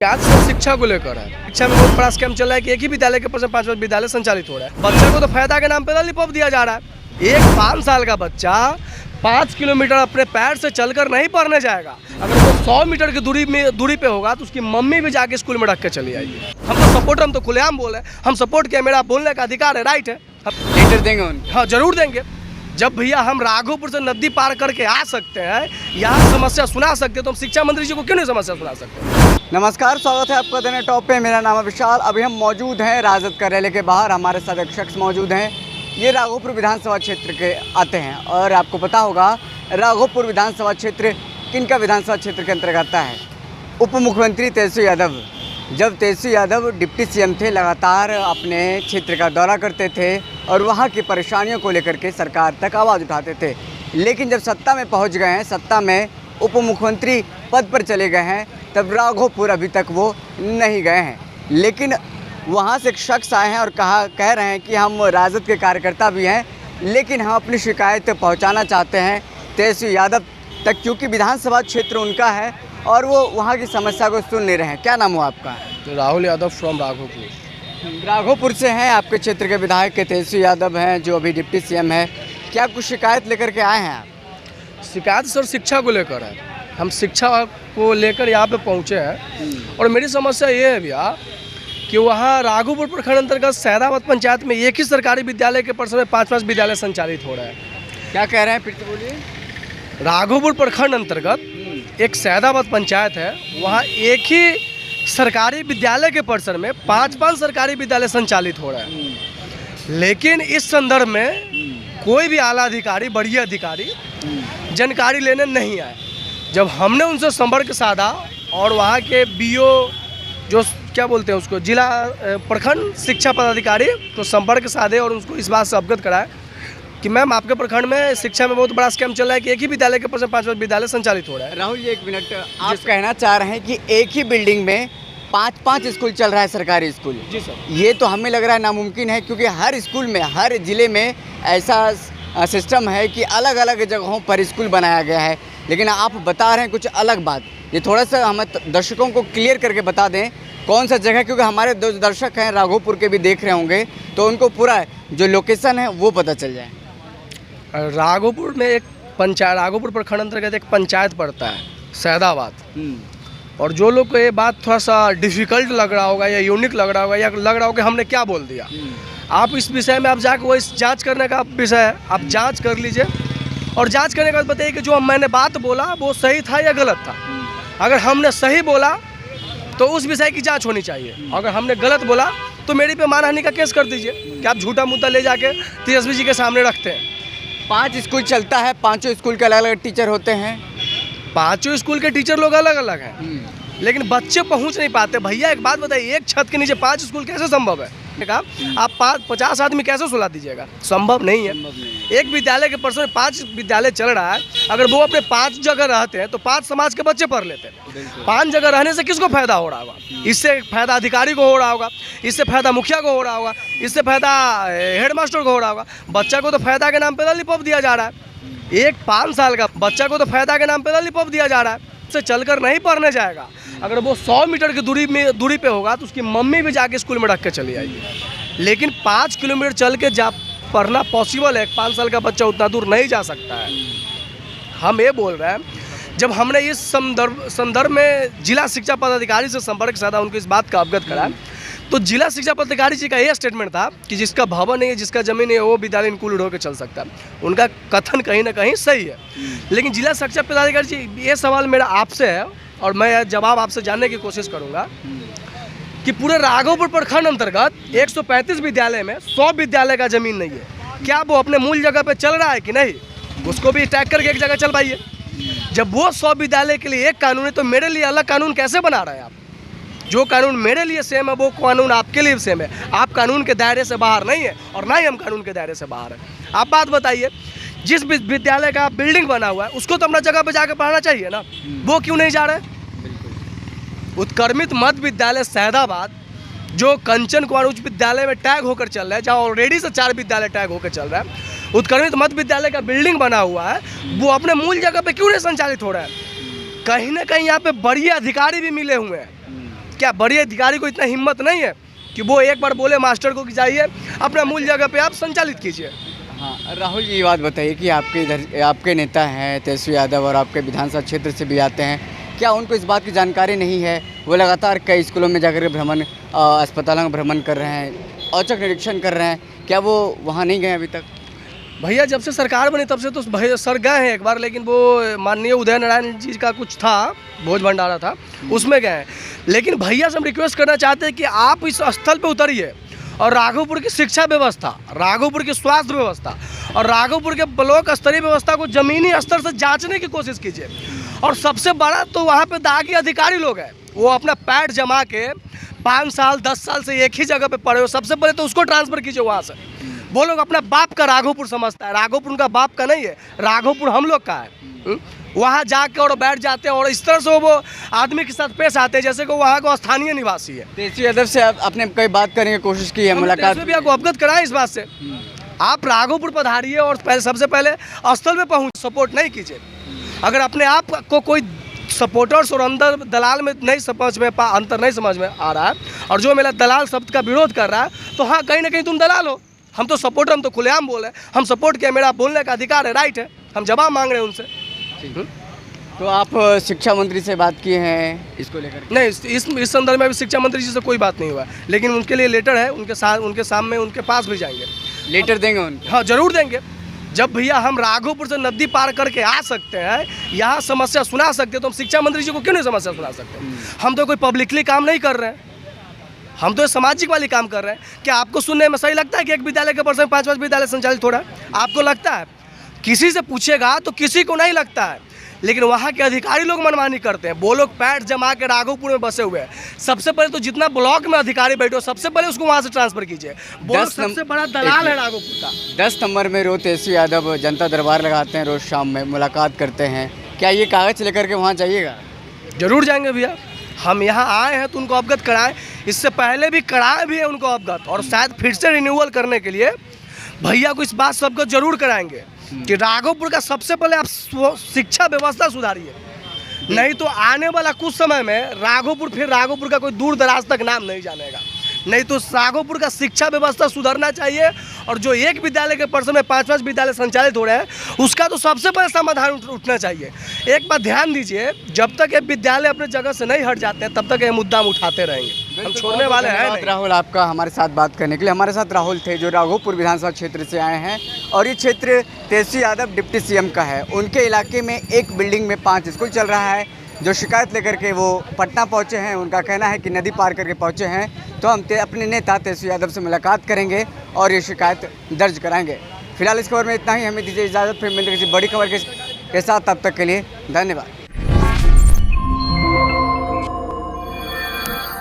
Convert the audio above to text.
आज सब शिक्षा को लेकर है। शिक्षा में बहुत बड़ा स्कैम चल रहा है कि एक ही विद्यालय के 5 विद्यालय संचालित हो रहा है। बच्चा को तो फायदा के नाम पे लॉलीपॉप दिया जा रहा है। एक 5 साल का बच्चा 5 किलोमीटर अपने पैर से चलकर नहीं पढ़ने जाएगा। अगर वो 100 मीटर की दूरी पे होगा तो उसकी मम्मी भी जाके स्कूल में रख के चली आएगी। हम तो सपोर्ट, हम तो खुलेआम बोल रहे हैं, हम सपोर्ट किया, मेरा बोलने का अधिकार है, राइट है। लीडर देंगे उनको? हाँ, जरूर देंगे। जब भैया हम राघोपुर से नदी पार करके आ सकते हैं, यहाँ समस्या सुना सकते हैं, तो हम शिक्षा मंत्री जी को क्यों नहीं समस्या सुना सकते? नमस्कार, स्वागत है आपका दिन टॉप पे। मेरा नाम है विशाल। अभी हम मौजूद हैं राजद कार्यालय के बाहर। हमारे साथ एक शख्स मौजूद हैं। ये राघोपुर विधानसभा क्षेत्र के आते हैं और आपको पता होगा राघोपुर विधानसभा क्षेत्र किनका विधानसभा क्षेत्र के अंतर्गत आता है? उप मुख्यमंत्री तेजस्वी यादव। जब तेजस्वी यादव डिप्टी सीएम थे, लगातार अपने क्षेत्र का दौरा करते थे और वहाँ की परेशानियों को लेकर के सरकार तक आवाज़ उठाते थे। लेकिन जब सत्ता में पहुँच गए हैं, सत्ता में उप मुख्यमंत्री पद पर चले गए हैं, तब राघोपुर अभी तक वो नहीं गए हैं। लेकिन वहाँ से एक शख्स आए हैं और कह रहे हैं कि हम राजद के कार्यकर्ता भी हैं, लेकिन हम अपनी शिकायत पहुँचाना चाहते हैं तेजस्वी यादव तक, क्योंकि विधानसभा क्षेत्र उनका है और वो वहाँ की समस्या को सुन नहीं रहे हैं। क्या नाम हुआ आपका? राहुल यादव फ्रॉम राघोपुर। राघोपुर से हैं, आपके क्षेत्र के विधायक के तेजस्वी यादव हैं जो अभी डिप्टी सीएम है। क्या कुछ शिकायत लेकर के आए हैं आप? शिकायत सर शिक्षा को लेकर है। हम शिक्षा को लेकर यहाँ पे पहुँचे हैं और मेरी समस्या ये है भैया कि वहाँ राघोपुर प्रखंड अंतर्गत सैदाबाद पंचायत में एक ही सरकारी विद्यालय के परिसर में 5 विद्यालय संचालित हो रहे हैं। क्या कह रहे हैं, फिर से बोलिए। राघोपुर प्रखंड अंतर्गत एक सैदाबाद पंचायत है, वहाँ एक ही सरकारी विद्यालय के परिसर में 5 सरकारी विद्यालय संचालित हो रहे हैं। लेकिन इस संदर्भ में कोई भी आला अधिकारी, बड़ी अधिकारी जानकारी लेने नहीं आए। जब हमने उनसे संपर्क साधा और वहाँ के बीओ, जो क्या बोलते हैं उसको, जिला प्रखंड शिक्षा पदाधिकारी, तो संपर्क साधे और उसको इस बात से अवगत कराए कि मैम आपके प्रखंड में शिक्षा में बहुत बड़ा स्कैम चल रहा है कि एक ही विद्यालय के पर 5 विद्यालय संचालित हो रहा है। राहुल जी, एक मिनट, आप कहना चाह रहे हैं कि एक ही बिल्डिंग में 5 स्कूल चल रहा है, सरकारी स्कूल? जी सर। ये तो हमें लग रहा है नामुमकिन है, क्योंकि हर स्कूल में, हर जिले में ऐसा सिस्टम है कि अलग अलग जगहों पर स्कूल बनाया गया है। लेकिन आप बता रहे हैं कुछ अलग बात। ये थोड़ा सा हमें दर्शकों को क्लियर करके बता दें कौन सा जगह, क्योंकि हमारे दो दर्शक हैं राघोपुर के भी देख रहे होंगे, तो उनको पूरा जो लोकेशन है वो पता चल जाए। राघोपुर में एक पंचायत, राघोपुर प्रखंड अंतर्गत एक पंचायत पड़ता है सैदाबाद। और जो लोग को ये बात थोड़ा सा डिफ़िकल्ट लग रहा होगा या यूनिक लग रहा होगा या लग रहा होगा कि हमने क्या बोल दिया, आप इस विषय में आप जाकर वो इस जांच करने का विषय है, आप जांच कर लीजिए और जांच करने के बाद बताइए कि जो मैंने बात बोला वो सही था या गलत था। अगर हमने सही बोला तो उस विषय की जांच होनी चाहिए। अगर हमने गलत बोला तो मेरी पे मानहानि का केस कर दीजिए कि आप झूठा मुद्दा ले जाके तेजस्वी जी के सामने रखते हैं। 5 स्कूल चलता है, 5 स्कूल के अलग अलग टीचर होते हैं। 5 स्कूल के टीचर लोग अलग अलग हैं, लेकिन बच्चे पहुंच नहीं पाते। भैया एक बात बताइए, एक छत के नीचे 5 स्कूल कैसे संभव है? आप 50 आदमी कैसे सुला दीजिएगा? संभव नहीं है। एक विद्यालय के परिसर में 5 विद्यालय चल रहा है। अगर वो अपने 5 जगह रहते हैं तो 5 समाज के बच्चे पढ़ लेते हैं। 5 जगह रहने से किसको फायदा हो रहा होगा? इससे फायदा अधिकारी को हो रहा होगा, इससे फायदा मुखिया को हो रहा होगा, इससे फायदा हेडमास्टर को हो रहा होगा। बच्चा को तो फायदा के नाम पे लॉलीपॉप दिया जा रहा है। एक 5 साल का बच्चा को तो फायदा के नाम पे लॉलीपॉप दिया जा रहा है, से चलकर नहीं पढ़ने जाएगा। अगर वो 100 मीटर की दूरी पे होगा तो उसकी मम्मी भी जाके स्कूल में रख के चली आएगी। लेकिन 5 किलोमीटर चल के जा पढ़ना पॉसिबल है? 5 साल का बच्चा उतना दूर नहीं जा सकता है। हम ये बोल रहे हैं, जब हमने इस संदर्भ में जिला शिक्षा पदाधिकारी से संपर्क साधा, उनको इस बात का अवगत कराया, तो जिला शिक्षा पदाधिकारी जी का ये स्टेटमेंट था कि जिसका भवन नहीं है, जिसका ज़मीन है, वो विद्यालय इंक्लूड होकर चल सकता है। उनका कथन कहीं ना कहीं सही है। लेकिन जिला शिक्षा पदाधिकारी जी, ये सवाल मेरा आपसे है और मैं जवाब आपसे जानने की कोशिश करूँगा कि पूरे राघोपुर प्रखंड अंतर्गत 135 विद्यालय में 100 विद्यालय का ज़मीन नहीं है। क्या वो अपने मूल जगह पर चल रहा है कि नहीं? उसको भी टैग करके एक जगह चलवाइए। जब वो 100 विद्यालय के लिए एक कानून है तो मेरे लिए अलग कानून कैसे बना रहे हैं आप? जो कानून मेरे लिए सेम है वो कानून आपके लिए सेम है। आप कानून के दायरे से बाहर नहीं है और ना ही हम कानून के दायरे से बाहर है। आप बात बताइए, जिस विद्यालय का बिल्डिंग बना हुआ है उसको तो अपना जगह पे जाकर पढ़ना चाहिए ना, वो क्यों नहीं जा रहे? उत्क्रमित मध्य विद्यालय सैदाबाद जो कंचन कुमार उच्च विद्यालय में टैग होकर चल रहा है, जहाँ ऑलरेडी से 4 विद्यालय टैग होकर चल रहा है, उत्क्रमित मध्य विद्यालय का बिल्डिंग बना हुआ है, वो अपने मूल जगह पे क्यों नहीं संचालित हो रहा है? कहीं ना कहीं यहाँ पे बड़ी अधिकारी भी मिले हुए हैं। क्या बड़ी अधिकारी को इतना हिम्मत नहीं है कि वो एक बार बोले मास्टर को कि जाइए अपना मूल जगह पे आप संचालित कीजिए। हाँ राहुल जी, ये बात बताइए कि आपके इधर आपके नेता हैं तेजस्वी यादव और आपके विधानसभा क्षेत्र से भी आते हैं, क्या उनको इस बात की जानकारी नहीं है? वो लगातार कई स्कूलों में जाकर भ्रमण, अस्पतालों में भ्रमण कर रहे हैं, औचक निरीक्षण कर रहे हैं, क्या वो वहाँ नहीं गए अभी तक? भैया जब से सरकार बनी तब से तो भैया सर गए हैं एक बार, लेकिन वो माननीय उदय नारायण जी का कुछ था, भोज भंडारा था, उसमें गए हैं। लेकिन भैया से हम रिक्वेस्ट करना चाहते हैं कि आप इस स्थल पे उतरिए और राघोपुर की शिक्षा व्यवस्था, राघोपुर की स्वास्थ्य व्यवस्था और राघोपुर के ब्लॉक स्तरीय व्यवस्था को ज़मीनी स्तर से जांचने की कोशिश कीजिए। और सबसे बड़ा तो वहाँ पे दागी अधिकारी लोग हैं, वो अपना पैड जमा के 5 साल 10 साल से एक ही जगह पे पड़े हो, सबसे पहले तो उसको ट्रांसफ़र कीजिए वहाँ से। वो लोग अपना बाप का राघोपुर समझता है, राघोपुर उनका बाप का नहीं है, राघोपुर हम लोग का है। वहाँ जाके और बैठ जाते हैं और इस तरह से वो आदमी के साथ पेश आते हैं जैसे कि वहाँ को स्थानीय निवासी है। तेजस्वी यादव से आपने कई बात करने की कोशिश की है, मुलाकात भी आपको अवगत कराएं इस बात से। आप राघोपुर पधारिए और पहले सबसे पहले स्थल में पहुँच सपोर्ट नहीं कीजिए। अगर अपने आप को कोई सपोर्टर्स और अंदर दलाल में नहीं समझ में अंतर नहीं समझ में आ रहा है और जो मेरा दलाल शब्द का विरोध कर रहा है, तो हाँ कहीं ना कहीं तुम दलाल हो। हम तो सपोर्टर, हम तो खुलेआम बोल रहे हैं, हम सपोर्ट किया, मेरा बोलने का अधिकार है, राइट है, हम जवाब मांग रहे हैं उनसे। तो आप शिक्षा मंत्री से बात किए हैं इसको लेकर? नहीं, इस संदर्भ में अभी शिक्षा मंत्री जी से कोई बात नहीं हुआ है, लेकिन उनके लिए लेटर है, उनके सामने उनके पास भी जाएंगे। लेटर देंगे उनको? हाँ जरूर देंगे। जब भैया हम राघोपुर से नदी पार करके आ सकते हैं, यहाँ समस्या सुना सकते हैं, तो हम शिक्षा मंत्री जी को क्यों नहीं समस्या सुना सकते? हम तो कोई पब्लिकली काम नहीं कर रहे हैं, हम तो सामाजिक वाली काम कर रहे हैं। क्या आपको सुनने में सही लगता है कि एक विद्यालय के परिसर में 5-5 विद्यालय संचालित हो रहा है? आपको लगता है? किसी से पूछेगा तो किसी को नहीं लगता है, लेकिन वहाँ के अधिकारी लोग मनमानी करते हैं। वो लोग पैड जमा के राघोपुर में बसे हुए हैं। सबसे पहले तो जितना ब्लॉक में अधिकारी बैठे हो, सबसे पहले उसको वहाँ से ट्रांसफर कीजिए। वो सबसे बड़ा दलाल है राघोपुर का। 10 नंबर में रोज तेजस्वी यादव जनता दरबार लगाते हैं, रोज शाम में मुलाकात करते हैं, क्या ये कागज़ लेकर के वहाँ जाइएगा? जरूर जाएंगे भैया, हम यहाँ आए हैं तो उनको अवगत कराएं। इससे पहले भी कराए भी है उनको अवगत, और शायद फिर से रिन्यूअल करने के लिए भैया को इस बात से अवगत जरूर कराएंगे कि राघोपुर का सबसे पहले आप शिक्षा व्यवस्था सुधारिए, नहीं तो आने वाला कुछ समय में राघोपुर का कोई दूर दराज तक नाम नहीं जानेगा। नहीं तो राघोपुर का शिक्षा व्यवस्था सुधरना चाहिए, और जो एक विद्यालय के परिसर में 5-5 विद्यालय संचालित हो रहे हैं, उसका तो सबसे पहले समाधान उठना चाहिए। एक बात ध्यान दीजिए, जब तक ये विद्यालय अपने जगह से नहीं हट जाते हैं, तब तक ये मुद्दा हम उठाते रहेंगे, हम छोड़ने वाले हैं नहीं। राहुल आपका हमारे साथ बात करने के लिए। हमारे साथ राहुल थे जो राघोपुर विधानसभा क्षेत्र से आए हैं, और ये क्षेत्र तेजस्वी यादव डिप्टी CM का है। उनके इलाके में एक बिल्डिंग में 5 स्कूल चल रहा है, जो शिकायत लेकर के वो पटना पहुंचे हैं। उनका कहना है कि नदी पार करके पहुंचे हैं, तो हम अपने नेता तेजस्वी यादव से मुलाकात करेंगे और ये शिकायत दर्ज कराएंगे। फिलहाल इस खबर में इतना ही, हमें दीजिए इजाज़त, फिर मिलते किसी बड़ी खबर के साथ। तब तक के लिए धन्यवाद।